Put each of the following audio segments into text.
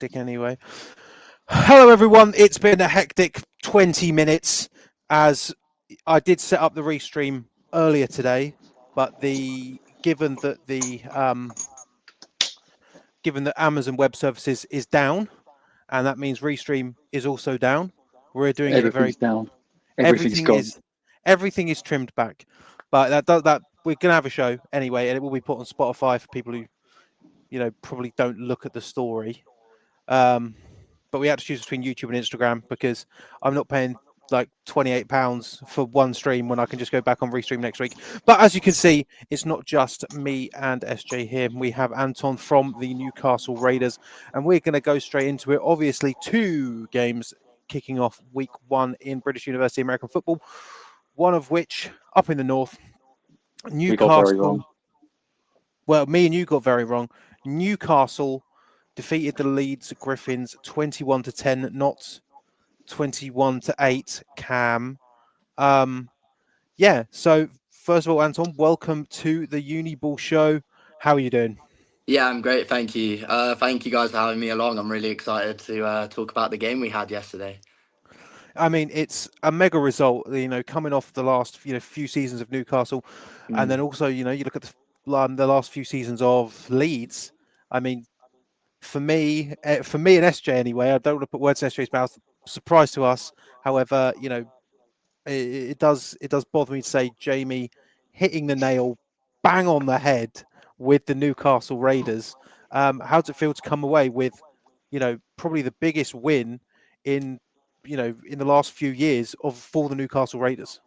hectic anyway. Hello, everyone. It's been a hectic 20 minutes as I did set up the restream earlier today, but given that Amazon Web Services is down, and that means restream is also down. We're doing it Everything's down. Everything's everything gone. is trimmed back, but that we're gonna have a show anyway, and it will be put on Spotify for people who probably don't look at the story. Um, but we had to choose between YouTube and Instagram because I'm not paying like £28 for one stream when I can just go back on Restream next week. But as you can see, it's not just me and SJ here. We have Anton from the Newcastle Raiders, and we're going to go straight into it. Obviously, two games kicking off week one in British University American football, one of which up in the north, We got very Newcastle. wrong. Well, me and you got very wrong. Newcastle defeated the Leeds Griffins 21-10, not 21-8. Cam. Yeah. So first of all, Anton, welcome to the Uniball show. How are you doing? Yeah, I'm great, thank you. Thank you guys for having me along. I'm really excited to talk about the game we had yesterday. I mean, it's a mega result. Coming off the last few seasons of Newcastle, and then also you look at the last few seasons of Leeds. I mean, for me and SJ anyway, I don't want to put words in SJ's mouth. Surprise to us, however, it does bother me to say Jamie hitting the nail bang on the head with the Newcastle Raiders. How does it feel to come away with, probably the biggest win in, in the last few years for the Newcastle Raiders?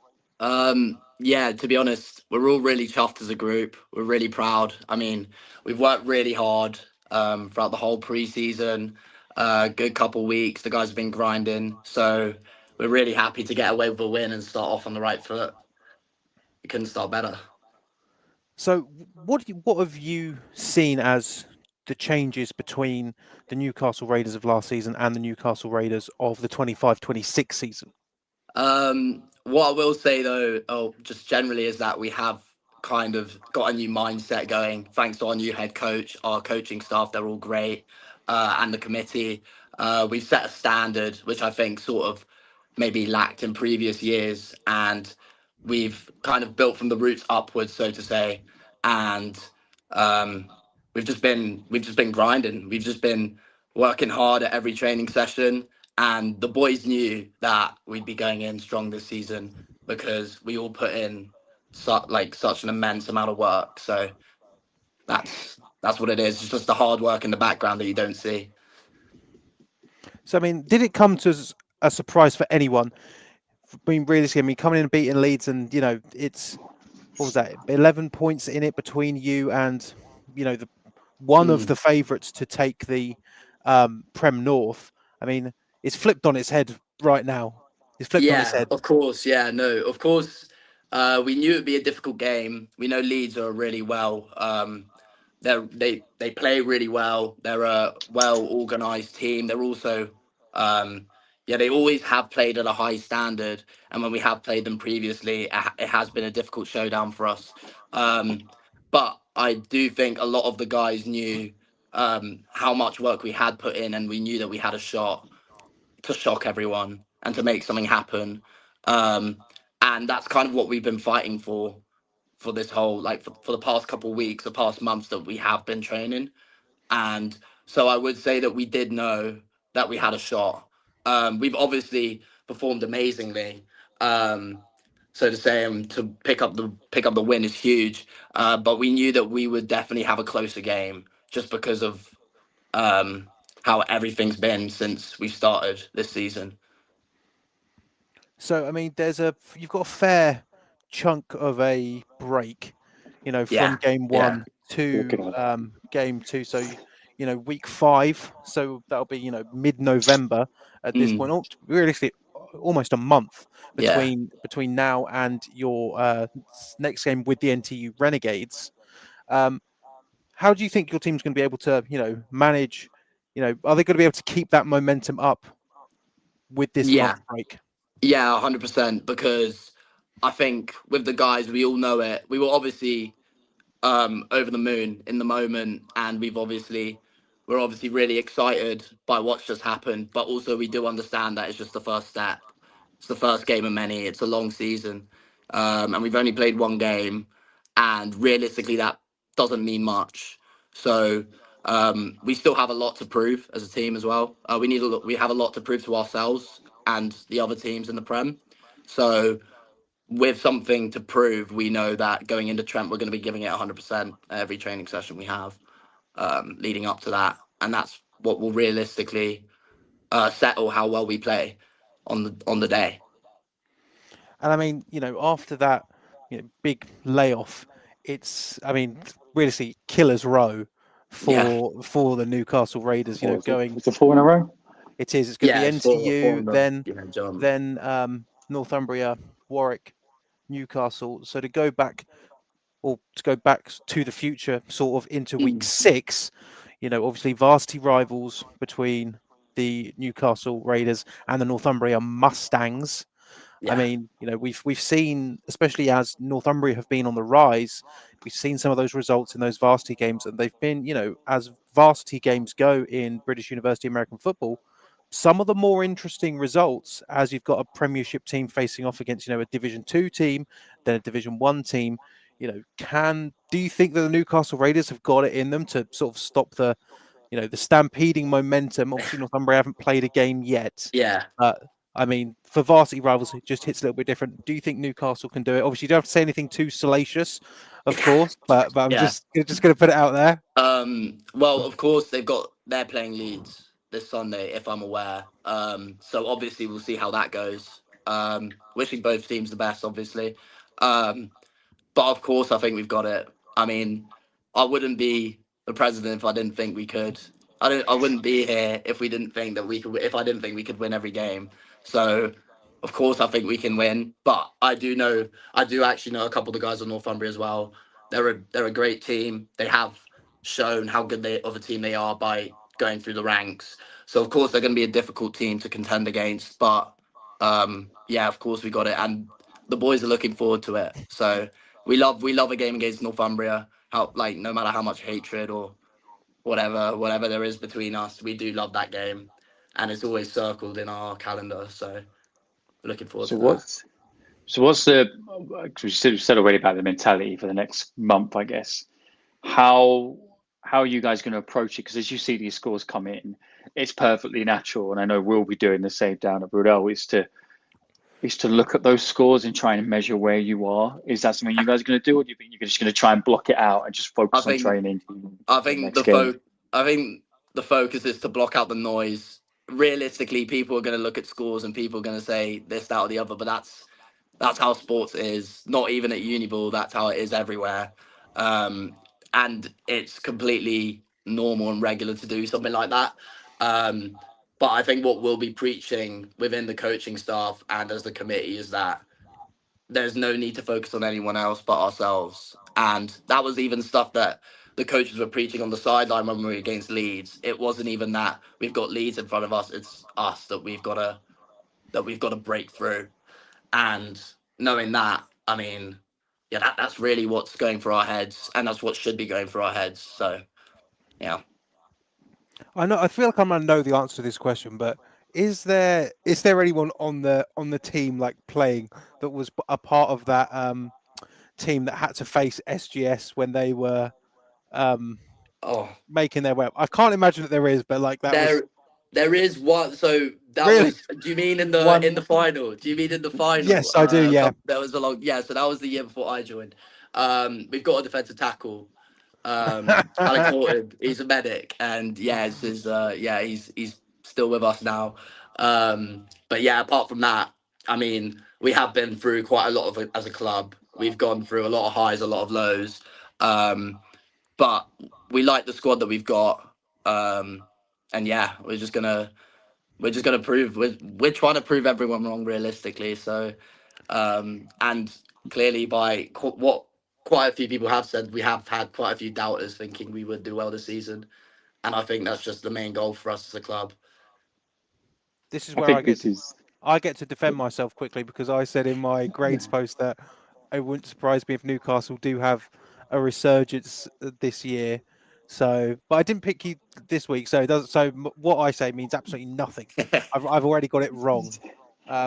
Yeah, to be honest, we're all really chuffed as a group. We're really proud. I mean, we've worked really hard throughout the whole preseason. Good couple weeks. The guys have been grinding, so we're really happy to get away with a win and start off on the right foot. We couldn't start better. So, what have you seen as the changes between the Newcastle Raiders of last season and the Newcastle Raiders of the 25-26 season? What I will say though, just generally, is that we have kind of got a new mindset going thanks to our new head coach, our coaching staff. They're all great, and the committee. We've set a standard which I think sort of maybe lacked in previous years, and we've kind of built from the roots upwards, so to say. And um, we've just been grinding. We've just been working hard at every training session, and the boys knew that we'd be going in strong this season because we all put in such an immense amount of work. So that's what it is. It's just the hard work in the background that you don't see. So, I mean, did it come to a surprise for anyone? Being realistic, I mean, coming in and beating Leeds, and it's what was that? 11 points in it between you and the one of Mm. the favourites to take the Prem North. I mean, it's flipped on its head right now. It's flipped on its Yeah, head. of course. Yeah, no, of course. We knew it'd be a difficult game. We know Leeds are really well. They play really well. They're a well organized team. They're also, um, yeah, they always have played at a high standard. And when we have played them previously, it has been a difficult showdown for us. But I do think a lot of the guys knew how much work we had put in, and we knew that we had a shot to shock everyone and to make something happen. Um, and that's kind of what we've been fighting for this whole for the past couple of weeks, the past months that we have been training. And so I would say that we did know that we had a shot. We've obviously performed amazingly. So to say, to pick up the win is huge. But we knew that we would definitely have a closer game just because of um, how everything's been since we started this season. So, I mean, you've got a fair chunk of a break, from Yeah, game yeah. one to Wicked on. game two. So, week five. So that'll be mid-November at this point. Mm, Realistically, almost a month yeah. between now and your next game with the NTU Renegades. Um, how do you think your team's going to be able to, manage? Are they going to be able to keep that momentum up with this Yeah, month break? yeah, 100%. Because I think with the guys, we all know it. We were obviously over the moon in the moment, and we've obviously we're obviously really excited by what's just happened, but also we do understand that it's just the first step. It's the first game of many. It's a long season, and we've only played one game, and realistically, that doesn't mean much. So we still have a lot to prove as a team as well. We have a lot to prove to ourselves and the other teams in the Prem. So with something to prove, we know that going into Trent, we're going to be giving it 100% every training session we have leading up to that, and that's what will realistically settle how well we play on the day. And I mean, after that, big layoff, realistically, killer's row for the Newcastle Raiders. Going. It's a 4 in a row. It is. It's going to be NTU, then Northumbria, Warwick, Newcastle. So to go back to the future, sort of into week 6, obviously varsity rivals between the Newcastle Raiders and the Northumbria Mustangs. Yeah. I mean, we've seen, especially as Northumbria have been on the rise, we've seen some of those results in those varsity games, and they've been, as varsity games go in British University American football, some of the more interesting results, as you've got a Premiership team facing off against, a Division 2 team, then a Division 1 team. Do you think that the Newcastle Raiders have got it in them to sort of stop the stampeding momentum? Obviously, Northumbria haven't played a game yet. Yeah. I mean, for varsity rivals, it just hits a little bit different. Do you think Newcastle can do it? Obviously, you don't have to say anything too salacious, of course, but I'm just going to put it out there. Well, of course, they're playing Leeds this Sunday, if I'm aware. So obviously, we'll see how that goes. Wishing both teams the best, obviously. But of course, I think we've got it. I mean, I wouldn't be the president if I didn't think we could. I wouldn't be here if we didn't think that we could. If I didn't think we could win every game. So, of course, I think we can win. But I do actually know a couple of the guys on Northumbria as well. They're a great team. They have shown how good of a team they are by going through the ranks. So of course they're going to be a difficult team to contend against. But yeah, of course we got it, and the boys are looking forward to it. So we love a game against Northumbria. No matter how much hatred or whatever there is between us, we do love that game, and it's always circled in our calendar. So looking forward to that. What's the? We said already about the mentality for the next month, I guess. How are you guys going to approach it? Because as you see these scores come in, it's perfectly natural, and I know we'll be doing the same down at Brunel. Is to look at those scores and try and measure where you are. Is that something you guys are going to do, or do you think you're just going to try and block it out and just focus on training? I think the focus is to block out the noise. Realistically, people are going to look at scores and people are going to say this, that, or the other. But that's how sports is. Not even at Uniball. That's how it is everywhere. And it's completely normal and regular to do something like that. But I think what we'll be preaching within the coaching staff and as the committee is that there's no need to focus on anyone else but ourselves. And that was even stuff that the coaches were preaching on the sideline when we were against Leeds. It wasn't even that we've got Leeds in front of us. It's us that we've got to break through. And knowing that, I mean, yeah, that's really what's going through our heads, and that's what should be going through our heads. So, yeah. I feel like I'm gonna know the answer to this question, but is there anyone on the team like playing that was a part of that team that had to face SGS when they were making their way up? I can't imagine that there is, but like there is one. So that really? was. Do you mean in the final? Do you mean in the final? Yes, I do. Yeah, that was So that was the year before I joined. We've got a defensive tackle. Alec Horton. He's a medic, and yeah, he's still with us now. But yeah, apart from that, I mean, we have been through quite a lot of it as a club. We've gone through a lot of highs, a lot of lows. But we like the squad that we've got. And yeah, we're just gonna prove we're trying to prove everyone wrong realistically. So, and clearly by what quite a few people have said, we have had quite a few doubters thinking we would do well this season, and I think that's just the main goal for us as a club. This is where I get to defend myself quickly, because I said in my grades post that it wouldn't surprise me if Newcastle do have a resurgence this year. So, but I didn't pick you this week, so it doesn't. So what I say means absolutely nothing. I've already got it wrong.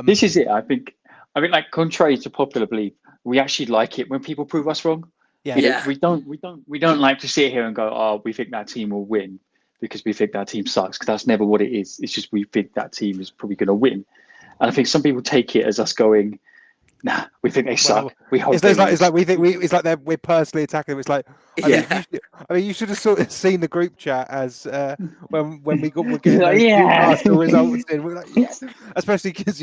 This is it. I think, like contrary to popular belief, we actually like it when people prove us wrong. Yeah. You know, Yeah. we don't like to sit here and go, oh, we think that team will win because we think that team sucks. Because that's never what it is. It's just we think that team is probably going to win. And I think some people take it as us going, nah, we think they suck. We hope It's they like, lose. it's like we think it's like we're personally attacking them. It's like Yeah. you should have sort of seen the group chat as when we're getting Like, those yeah. Newcastle results in. We're like, yes, especially because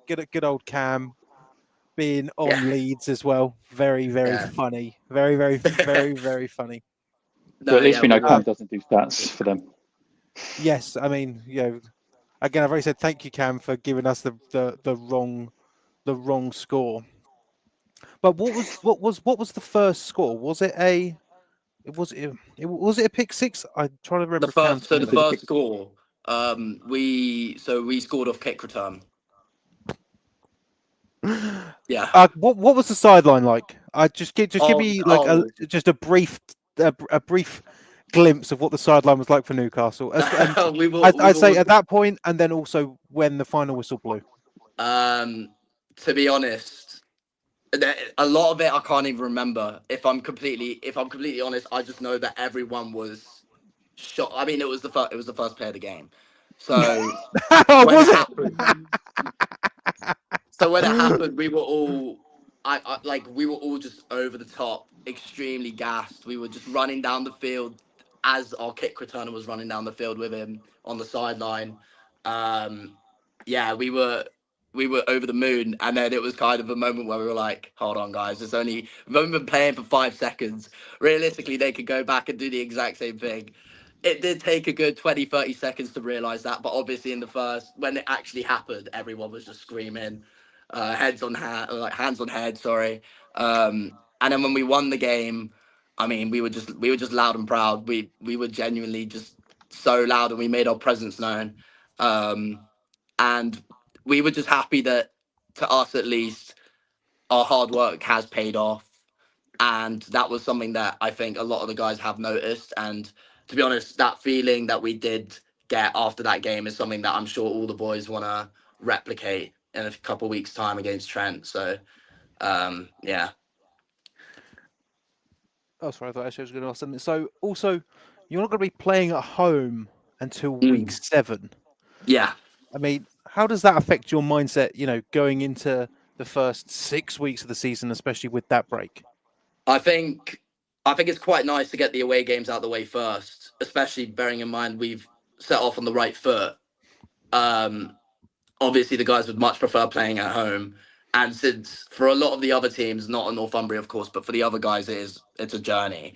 good old Cam being on Yeah. Leeds as well. Very Yeah. funny. Very funny. But at least we know were- Cam doesn't do stats for them. Yes, I mean, again, I've already said thank you, Cam, for giving us the wrong score. But what was the first score? Was it a was it a pick six? I'm trying to remember. the If Cam first so told the me. first score, we scored off kick return. Yeah. What was the sideline like? I just give Oh, me like just a brief glimpse of what the sideline was like for Newcastle. And I'd say at that point, and then also when the final whistle blew. To be honest, a lot of it I can't even remember. If I'm completely honest, I just know that everyone was shocked. I mean, it was the first play of the game. So when Was it it? happened, we were all, we were all just over the top, extremely gassed. We were just running down the field as our kick returner was running down the field with him on the sideline. Yeah, we were over the moon, and then it was kind of a moment where we were like, hold on, guys, we've only been playing for 5 seconds. Realistically, they could go back and do the exact same thing. It did take a good 20, 30 seconds to realize that, but obviously in the first, when it actually happened, everyone was just screaming, hands on head, sorry. And then when we won the game, I mean, we were just loud and proud. We were genuinely just so loud, and we made our presence known. And we were just happy that, to us at least, our hard work has paid off. And that was something that I think a lot of the guys have noticed. And to be honest, that feeling that we did get after that game is something that I'm sure all the boys want to replicate in a couple of weeks' time against Trent. So, yeah. Oh, sorry, I thought actually I was going to ask something. So, also, you're not going to be playing at home until week 7. Yeah. I mean, how does that affect your mindset? Going into the first 6 weeks of the season, especially with that break. I think it's quite nice to get the away games out of the way first, especially bearing in mind we've set off on the right foot. Obviously, the guys would much prefer playing at home, and since for a lot of the other teams, not in Northumbria, of course, but for the other guys, it's a journey.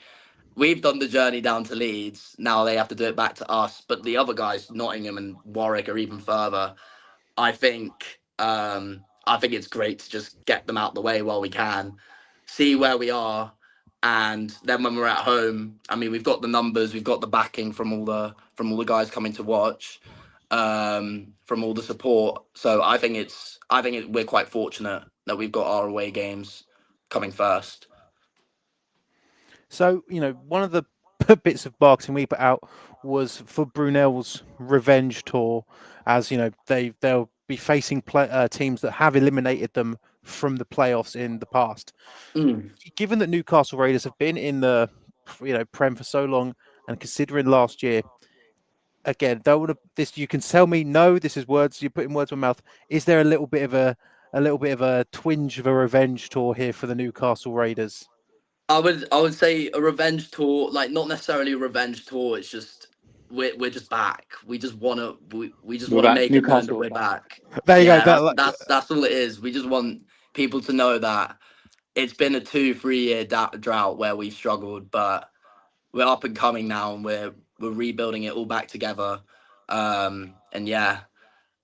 We've done the journey down to Leeds. Now they have to do it back to us. But the other guys, Nottingham and Warwick, are even further. I think it's great to just get them out the way while we can, see where we are, and then when we're at home, I mean, we've got the numbers, we've got the backing from all the guys coming to watch, from all the support. So I think we're quite fortunate that we've got our away games coming first. So, one of the bits of marketing we put out was for Brunel's revenge tour, as they'll be facing teams that have eliminated them from the playoffs in the past. Given that Newcastle Raiders have been in the Prem for so long, and considering last year, again, you can tell me no, this is words you're putting words in my mouth. Is there a little bit of a twinge of a revenge tour here for the Newcastle Raiders? I would say a revenge tour, like not necessarily a revenge tour. It's just we're just back. We just want to make it known that we're back. There you go. That's all it is. We just want people to know that it's been a 2-3 year drought where we've struggled, but we're up and coming now, and we're rebuilding it all back together. And yeah,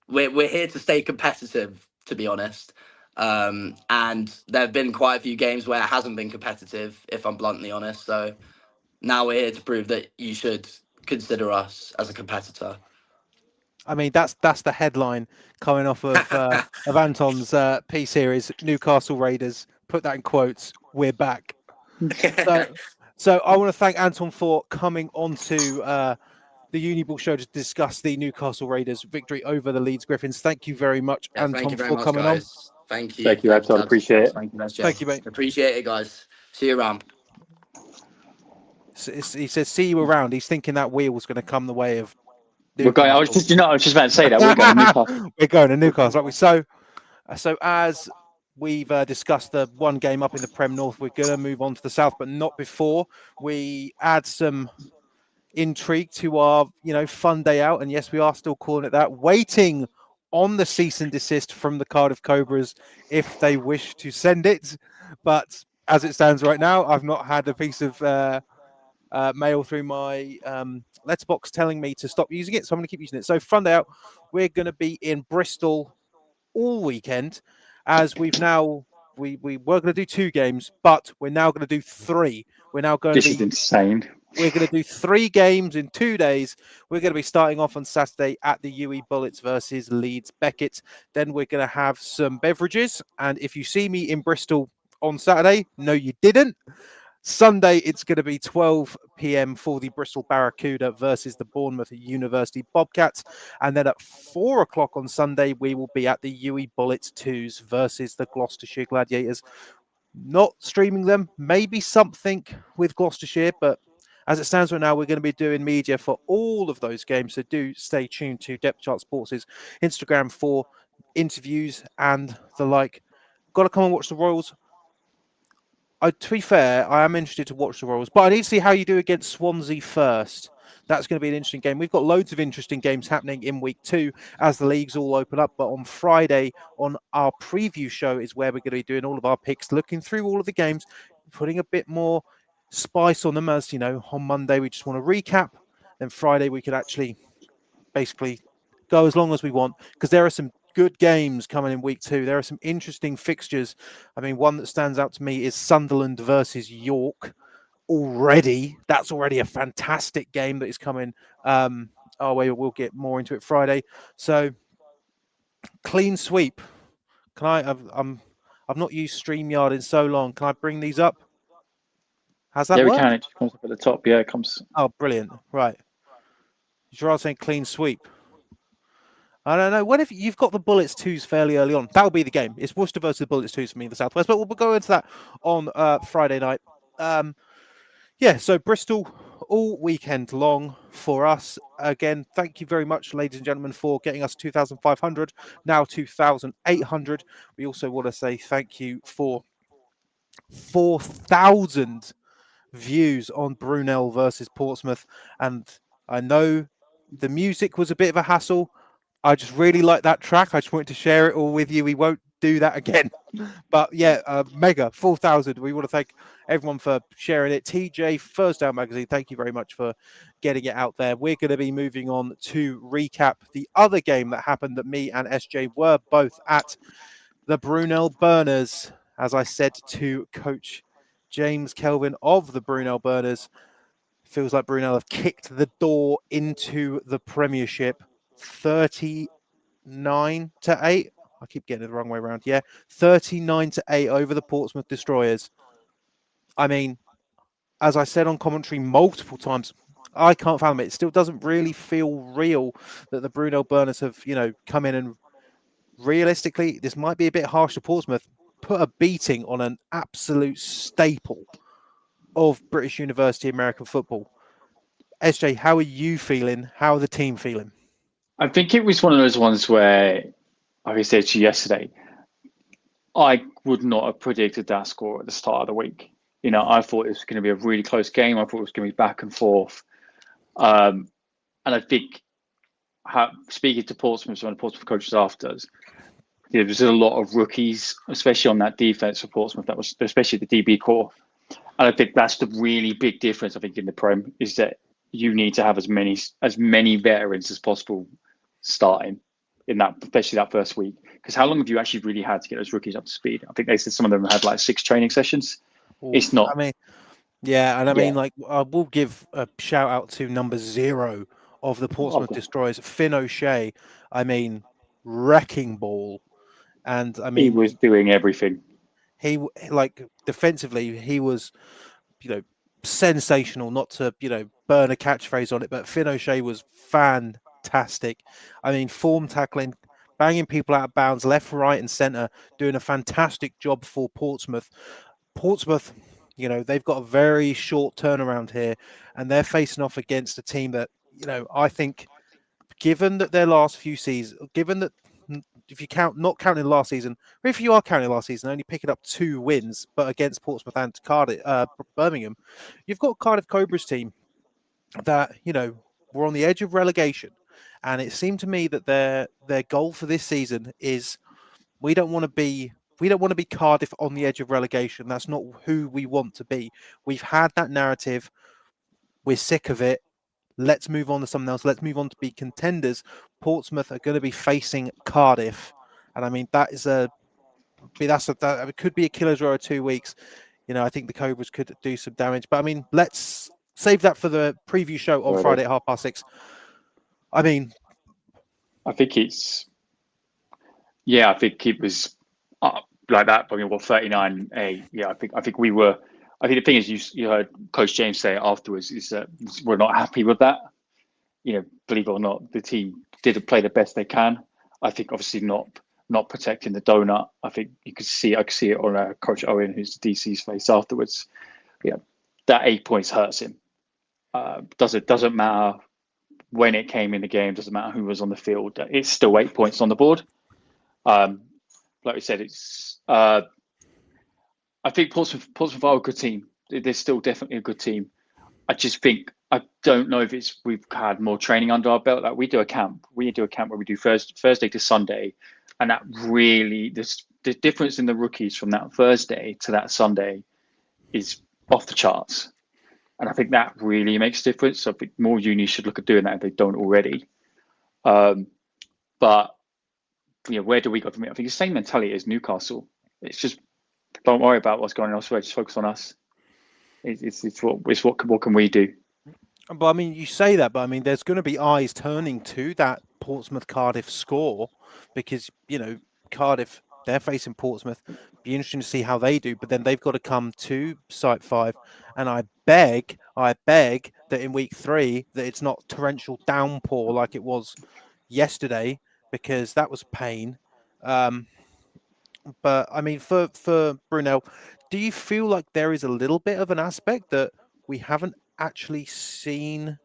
we're here to stay competitive, to be honest. And there have been quite a few games where it hasn't been competitive, if I'm bluntly honest. So now we're here to prove that you should consider us as a competitor. I mean, that's the headline coming off of Anton's P series, Newcastle Raiders. Put that in quotes. We're back. So I want to thank Anton for coming onto the Uniball show to discuss the Newcastle Raiders' victory over the Leeds Griffins. Thank you very much, Yeah, Anton, thank you very for much, coming on. guys. Thank you. Thank you, Anton. Appreciate it. Thank you, SJ. Thank you, mate. Appreciate it, guys. See you around. He says, "See you around." He's thinking that wheel's going to come the way of We're going. I was just about to say that we're going to Newcastle. We're going to Newcastle, aren't we? So as we've discussed the one game up in the Prem North, we're going to move on to the South, but not before we add some intrigue to our, fun day out. And yes, we are still calling it that, waiting on the cease and desist from the Cardiff Cobras if they wish to send it. But as it stands right now, I've not had a piece of mail through my letterbox telling me to stop using it, so I'm going to keep using it. So fun day out, we're going to be in Bristol all weekend, as we've now we were going to do 2 games, but we're now going to do 3. We're now going This to is be insane. We're going to do 3 games in 2 days. We're going to be starting off on Saturday at the UE Bullets versus Leeds Beckett. Then we're going to have some beverages. And if you see me in Bristol on Saturday, no, you didn't. Sunday, it's going to be 12 p.m. for the Bristol Barracuda versus the Bournemouth University Bobcats. And then at 4 o'clock on Sunday, we will be at the UE Bullets 2s versus the Gloucestershire Gladiators. Not streaming them, maybe something with Gloucestershire, but as it stands right now, we're going to be doing media for all of those games. So do stay tuned to Depth Chart Sports' Instagram for interviews and the like. Got to come and watch the Royals. To be fair, I am interested to watch the Royals, but I need to see how you do against Swansea first. That's going to be an interesting game. We've got loads of interesting games happening in week 2 as the leagues all open up. But on Friday, on our preview show, is where we're going to be doing all of our picks, looking through all of the games, putting a bit more spice on them. As you know, on Monday, we just want to recap. Then Friday, we could actually basically go as long as we want, because there are some good games coming in week 2. There are some interesting fixtures. I mean, one that stands out to me is Sunderland versus York. That's already a fantastic game that is coming our way. We'll get more into it Friday. So clean sweep. Can I've not used StreamYard in so long. Can I bring these up? Has that worked? We can. It just comes up at the top. Yeah, it comes. Oh, brilliant. Right. Gerard's saying clean sweep. I don't know. What if you've got the Bullets 2s fairly early on? That'll be the game. It's Worcester versus the Bullets 2s for me in the Southwest, but we'll go into that on Friday night. So Bristol all weekend long for us. Again, thank you very much, ladies and gentlemen, for getting us 2,500, now 2,800. We also want to say thank you for 4,000 views on Brunel versus Portsmouth. And I know the music was a bit of a hassle. I just really like that track. I just wanted to share it all with you. We won't do that again. But yeah, mega 4,000. We want to thank everyone for sharing it. TJ First Down Magazine, thank you very much for getting it out there. We're going to be moving on to recap the other game that happened that me and SJ were both at, the Brunel Burners. As I said to Coach James Kelvin of the Brunel Burners, feels like Brunel have kicked the door into the Premiership 39-8. I keep getting it the wrong way around. Yeah, 39-8 over the Portsmouth Destroyers. I mean, as I said on commentary multiple times, I can't fathom it. It still doesn't really feel real that the Brunel Burners have, come in and realistically, this might be a bit harsh to Portsmouth, put a beating on an absolute staple of British University American football. SJ, how are you feeling? How are the team feeling? I think it was one of those ones where, like I said to you yesterday, I would not have predicted that score at the start of the week. I thought it was going to be a really close game. I thought it was going to be back and forth. And I think, speaking to Portsmouth, one of the Portsmouth coaches after us, there was a lot of rookies, especially on that defense for Portsmouth. That was especially the DB core. And I think that's the really big difference, I think, in the Prem, is that you need to have as many veterans as possible starting in that, especially that first week. Because how long have you actually really had to get those rookies up to speed? I think they said some of them had like 6 training sessions. Oof. It's not. I mean, I will give a shout out to number 0 of the Portsmouth Destroyers, Finn O'Shea. I mean, wrecking ball. And I mean, he was doing everything. He, like, defensively, he was, sensational. Not to burn a catchphrase on it, but Finn O'Shea was fantastic. I mean, form tackling, banging people out of bounds, left, right, and centre, doing a fantastic job for Portsmouth. Portsmouth, they've got a very short turnaround here, and they're facing off against a team that, I think, given that their last few seasons, given that if you not counting last season, or if you are counting last season, only picking up 2 wins, but against Portsmouth and Cardiff, Birmingham, you've got Cardiff Cobras team that, were on the edge of relegation. And it seemed to me that their goal for this season is we don't want to be Cardiff on the edge of relegation. That's not who we want to be. We've had that narrative. We're sick of it. Let's move on to something else. Let's move on to be contenders. Portsmouth are going to be facing Cardiff. And I mean, that could be a killer's row of 2 weeks. I think the Cobras could do some damage. But I mean, let's save that for the preview show on Friday at 6:30. I mean, I think it was like that. I mean, 39A. Yeah, I think we were. I think the thing is, you heard Coach James say afterwards is that we're not happy with that. Believe it or not, the team didn't play the best they can. I think obviously not protecting the donut. I think I could see it on Coach Owen, who's the DC's face afterwards. Yeah, that 8 points hurts him. Doesn't matter when it came in the game. Doesn't matter who was on the field. It's still 8 points on the board. Like we said, it's. I think Portsmouth are a good team. They're still definitely a good team. I just think I don't know if we've had more training under our belt. Like we do a camp where we do Thursday to Sunday, and that really the difference in the rookies from that Thursday to that Sunday is off the charts, and I think that really makes a difference. So I think more unis should look at doing that if they don't already. But where do we go from here? I think the same mentality as Newcastle. It's just don't worry about what's going on elsewhere. Just focus on us. It's what can we do? But I mean, you say that, but I mean, there's going to be eyes turning to that Portsmouth Cardiff score because Cardiff, they're facing Portsmouth. Be interesting to see how they do. But then they've got to come to Site 5, and I beg that in week 3 that it's not torrential downpour like it was yesterday because that was pain. But I mean, for Brunel, do you feel like there is a little bit of an aspect that we haven't actually seen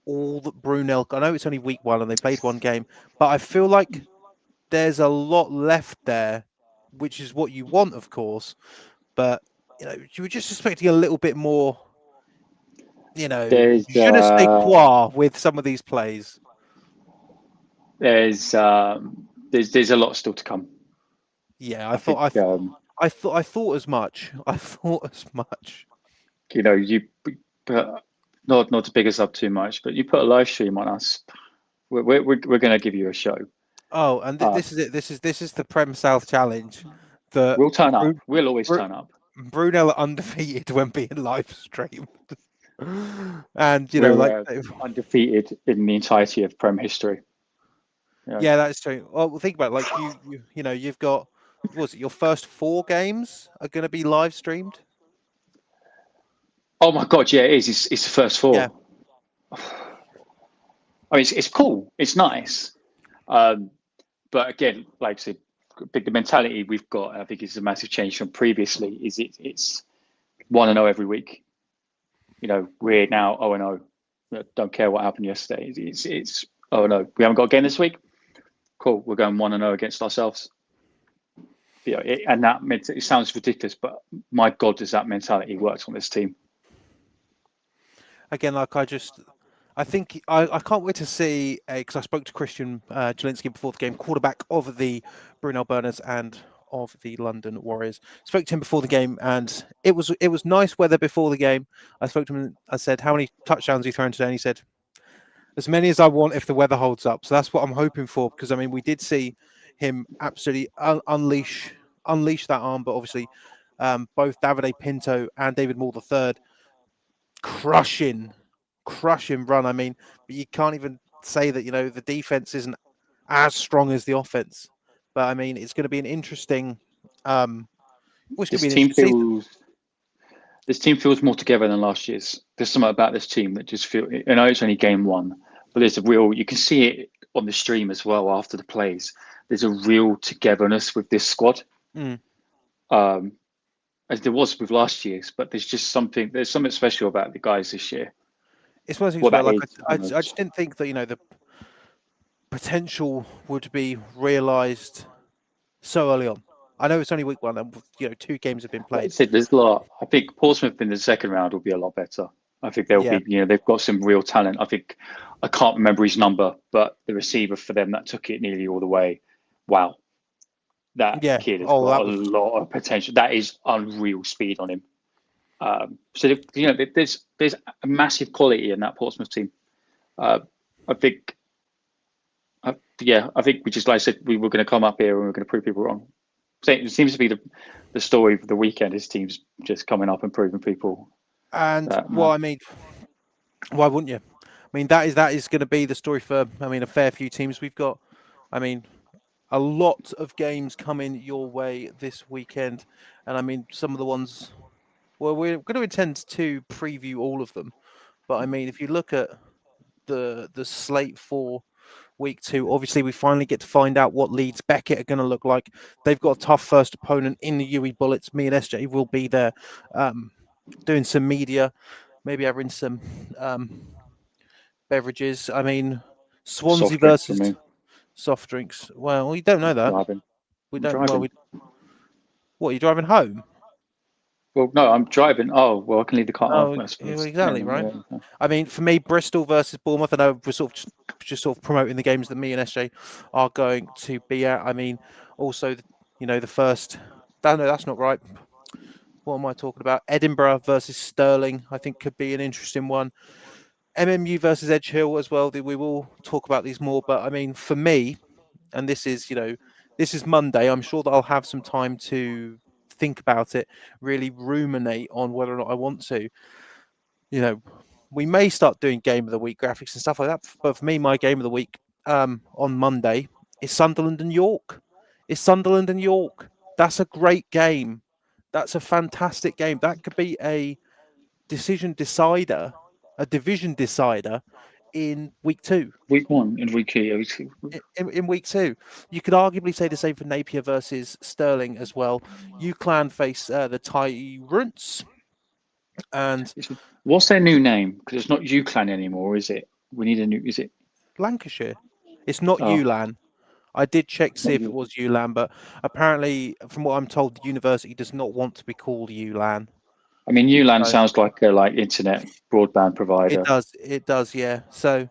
all that Brunel? I know it's only week 1 and they played 1 game, but I feel like there's a lot left there, which is what you want, of course. But you were just expecting a little bit more. Je ne sais quoi with some of these plays. There's a lot still to come. Yeah, I thought as much. I thought as much. You not to big us up too much, but you put a live stream on us. We're going to give you a show. Oh, and this is it. This is the Prem South Challenge. We'll turn up. We'll always turn up. Brunel are undefeated when being live streamed, and we're undefeated in the entirety of Prem history. Yeah, that is true. Well, think about it. Like you've got. Was it your first 4 games are going to be live streamed? Oh my God! Yeah, it is. It's the first 4. Yeah. I mean, it's cool. It's nice. But again, like I said, the mentality we've got, I think, is a massive change from previously. It's 1-0 every week. We're now 0-0. Don't care what happened yesterday. It's 0-0. We haven't got a game this week. Cool. We're going 1-0 against ourselves. And it sounds ridiculous, but my God, does that mentality work on this team? Again, I think I can't wait to see, because I spoke to Christian Jelinski before the game, quarterback of the Brunel Burners and of the London Warriors. Spoke to him before the game, and it was nice weather before the game. I spoke to him and I said, how many touchdowns have you thrown today? And he said, as many as I want if the weather holds up. So that's what I'm hoping for, because I mean, we did see him absolutely unleash that arm, but obviously both Davide Pinto and David Moore III crushing run. I mean, but you can't even say that the defense isn't as strong as the offense. But I mean, it's going to be an interesting. This team feels This team feels more together than last year's. There's something about this team that just feel. I know it's only game one, but there's a real. You can see it on the stream as well after the plays. There's a real togetherness with this squad, as there was with last year's. But there's just something. There's something special about the guys this year. It's one of those things What where, that like, is, I just didn't think that the potential would be realised so early on. I know it's only week one, and 2 games have been Like I played. said, there's a lot. I think Portsmouth in the second round will be a lot better. I think they'll Yeah. be. They've got some real talent. I can't remember his number, but the receiver for them that took it nearly all the way. Wow, that Yeah. kid has Oh, got that a was lot of potential. That is unreal speed on him. So there's a massive quality in that Portsmouth team. I think, I think we just, like I said, we were going to come up here and we're going to prove people wrong. So it seems to be the story of the weekend. His team's just coming up and proving people. and that, well, I mean, why wouldn't you? I mean, that is going to be the story for. I mean, a fair few teams we've got. I mean, a lot of games coming your way this weekend, and I mean, some of the ones. Well, we're going to intend to preview all of them, but I mean, if you look at the slate for week 2, obviously we finally get to find out what Leeds Beckett are going to look like. They've got a tough first opponent in the UE Bullets. Me and SJ will be there, doing some media, maybe having some beverages. I mean, Swansea soft drink for versus me. soft drinks. Well, we don't know that. Driving. We I'm don't. driving. What, are you driving home? Well, no, I'm driving. Oh, well, I can leave the car. Oh, I suppose. exactly, right. I mean, for me, Bristol versus Bournemouth. I know we're sort of just sort of promoting the games that me and SJ are going to be at. I mean, also, the first. No, that's not right. What am I talking about? Edinburgh versus Stirling, I think, could be an interesting one. MMU versus Edge Hill as well. We will talk about these more, but I mean, for me, and this is Monday. I'm sure that I'll have some time to think about it, really ruminate on whether or not I want to. We may start doing game of the week graphics and stuff like that. But for me, my game of the week on Monday is Sunderland and York. That's a great game. That's a fantastic game. That could be a division decider in week 2. Week 1 and week 2. In week 2, you could arguably say the same for Napier versus Stirling as well. UClan face the Tyrants, and What's their new name? Because it's not UClan anymore, is it? We need a new. Is it Lancashire? It's not Oh. ULAN. I did check to see if it was ULAN, but apparently, from what I'm told, the university does not want to be called ULAN. I mean, ULAN sounds like a internet broadband provider. It does, yeah. So,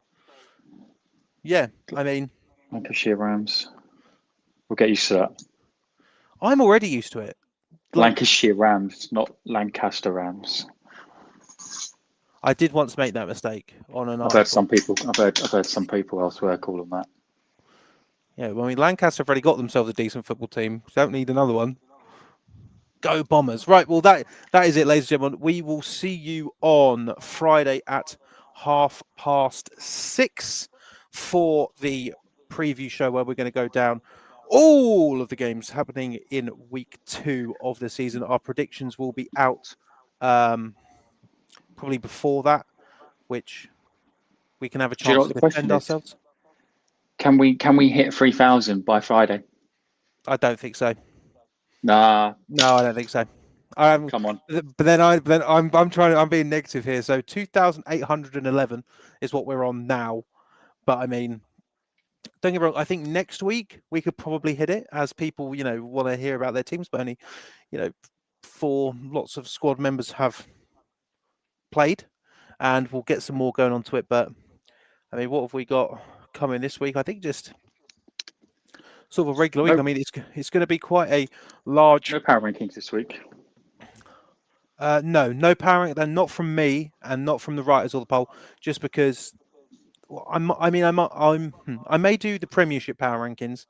yeah, I mean, Lancashire Rams. We'll get used to that. I'm already used to it. Lancashire Rams, not Lancaster Rams. I did once make that mistake on an article. I've heard some people elsewhere call them that. Yeah, well, I mean, Lancaster have already got themselves a decent football team. Don't need another one. Go Bombers. Right, well, that is it, ladies and gentlemen. We will see you on Friday at 6:30 for the preview show where we're going to go down all of the games happening in week 2 of the season. Our predictions will be out probably before that, which we can have a chance to defend ourselves. Can we hit 3,000 by Friday? I don't think so. Nah. No, I don't think so. Come on. But then I'm being negative here. So 2,811 is what we're on now. But I mean, don't get me wrong. I think next week we could probably hit it, as people want to hear about their teams. But only 4 lots of squad members have played, and we'll get some more going on to it. But I mean, what have we got coming this week? I think just sort of a regular week. I mean, it's going to be quite a large. No power rankings this week. No power ranking. They're not from me and not from the writers or the poll. Just because I may do the Premiership power rankings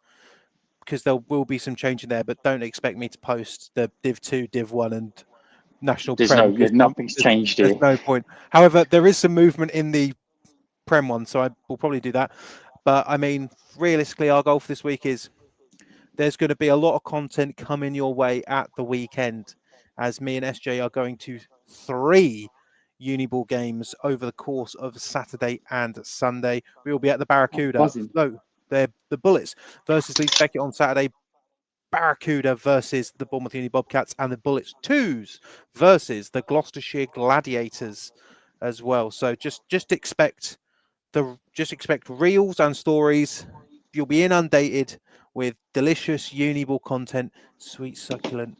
because there will be some change in there, but don't expect me to post the Div 2, Div 1, and National Prem. Nothing's changed here. There's no point. However, there is some movement in the Prem one, so I will probably do that. But I mean, realistically, our goal for this week is there's going to be a lot of content coming your way at the weekend, as me and SJ are going to 3 Uniball games over the course of Saturday and Sunday. We will be at the Barracuda. Buzzing. No, they're the Bullets versus Leeds Beckett on Saturday. Barracuda versus the Bournemouth Uni Bobcats, and the Bullets 2s versus the Gloucestershire Gladiators as well. So just expect reels and stories. You'll be inundated with delicious Uniball content, sweet, succulent,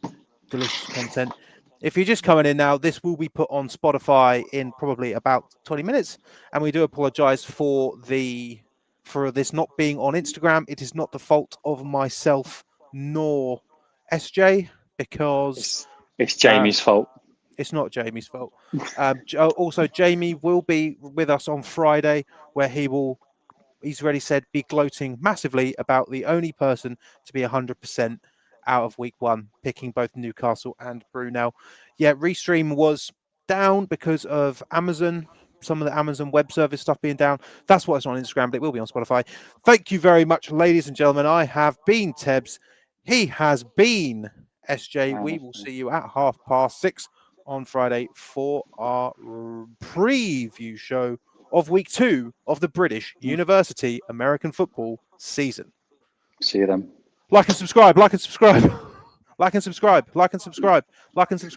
delicious content. If you're just coming in now, this will be put on Spotify in probably about 20 minutes, and we do apologise for this not being on Instagram. It is not the fault of myself nor SJ, because it's Jamie's fault. It's not Jamie's fault. Also, Jamie will be with us on Friday, where he's already said, be gloating massively about the only person to be 100% out of week 1, picking both Newcastle and Brunel. Yeah, Restream was down because of Amazon, some of the Amazon Web Service stuff being down. That's why it's not on Instagram, but it will be on Spotify. Thank you very much, ladies and gentlemen. I have been Tebs. He has been SJ. We will see you at 6:30 on Friday for our preview show of week 2 of the British University American football season. See you then. Like and subscribe, like and subscribe, like and subscribe, like and subscribe, like and subscribe.